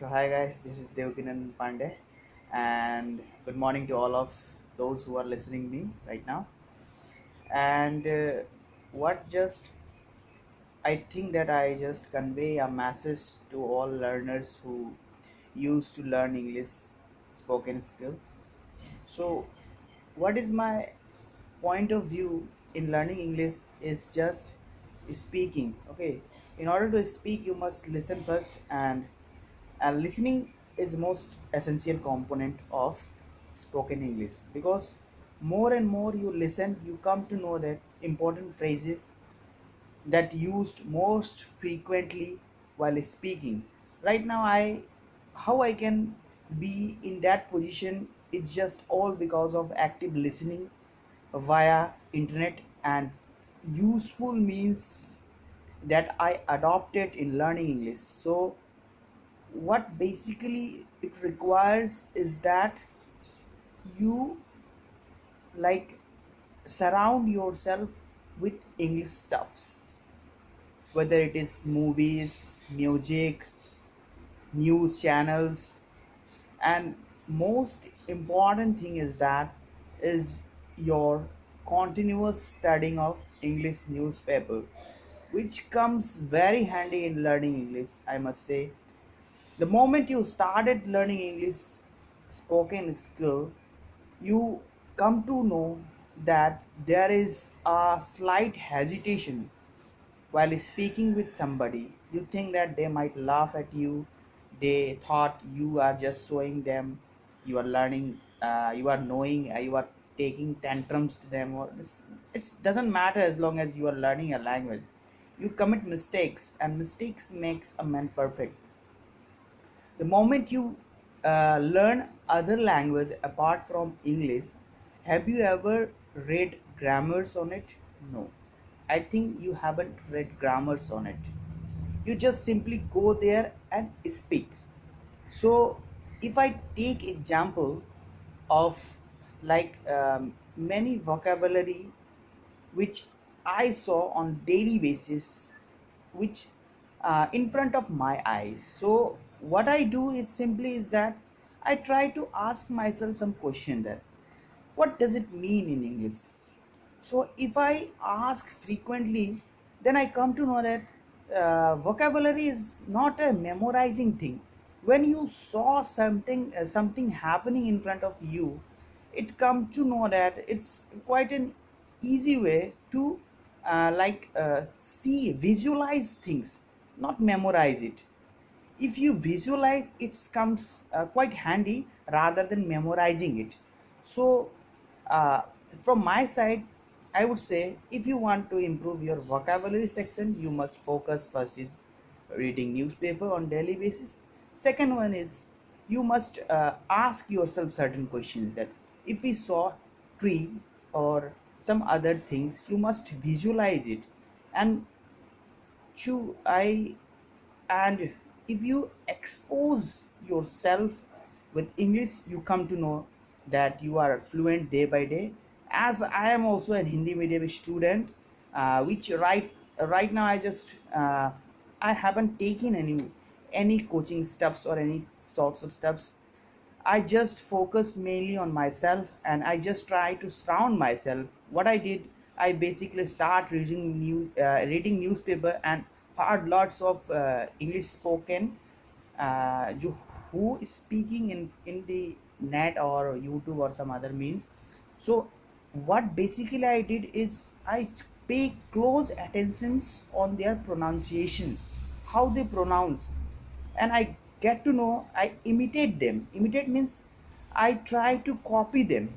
So hi guys, this is Devkinan Pandey, and good morning to all of those who are listening me right now. And what just I think that I just convey a message to all learners who used to learn English spoken skill. So what is my point of view in learning English is just speaking. Okay, in order to speak, you must listen first, and listening is most essential component of spoken English because more and more you listen, you come to know that important phrases that used most frequently while speaking. Right now, I how I can be in that position, it's just all because of active listening via internet and useful means that I adopted in learning English. So what basically it requires is that you like surround yourself with English stuffs, whether it is movies, music, news channels, and most important thing is that is your continuous studying of English newspaper, which comes very handy in learning English, I must say. The moment you started learning English spoken skill, you come to know that there is a slight hesitation while speaking with somebody. You think that they might laugh at you. They thought you are just showing them you are learning, you are knowing, you are taking tantrums to them, or it doesn't matter as long as you are learning a language. You commit mistakes, and mistakes makes a man perfect. The moment you learn other language apart from English, have you ever read grammars on it? No, I think you haven't read grammars on it. You just simply go there and speak. So if I take example of many vocabulary which I saw on daily basis, which in front of my eyes. So what I do is simply is that I try to ask myself some question that what does it mean in English. So if I ask frequently, then I come to know that vocabulary is not a memorizing thing. When you saw something happening in front of you, it come to know that it's quite an easy way to see, visualize things, not memorize it. If you visualize, it comes quite handy rather than memorizing it. So uh, from my side, I would say if you want to improve your vocabulary section, you must focus first is reading newspaper on daily basis. Second one is you must ask yourself certain questions that if we saw tree or some other things, you must visualize it and chew I and if you expose yourself with English, you come to know that you are fluent day by day. As I am also a Hindi medium student, which right now I haven't taken any coaching steps or any sorts of steps. I just focus mainly on myself, and I just try to surround myself. What I did, I basically start reading newspaper and heard lots of English spoken, who is speaking in the net or YouTube or some other means. So what basically I did is I pay close attentions on their pronunciation, how they pronounce, and I get to know, I imitate them. Imitate means I try to copy them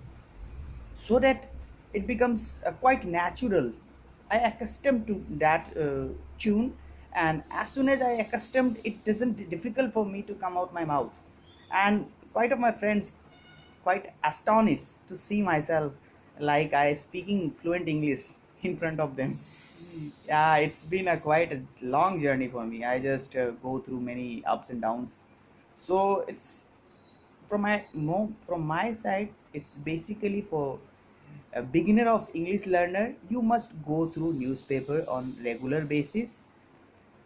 so that it becomes quite natural. I accustomed to that tune, and as soon as I accustomed, it isn't difficult for me to come out my mouth. And quite of my friends quite astonished to see myself like I speaking fluent English in front of them. Yeah, it's been a quite a long journey for me. I just go through many ups and downs. So it's from my side, it's basically for a beginner of English learner. You must go through newspaper on regular basis,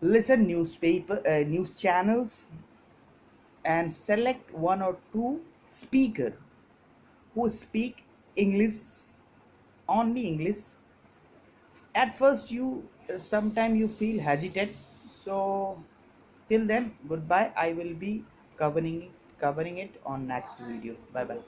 listen newspaper news channels, and select one or two speaker who speak English, only English. At first you sometime you feel hesitant, so till then goodbye. I will be covering it on next video. Bye bye.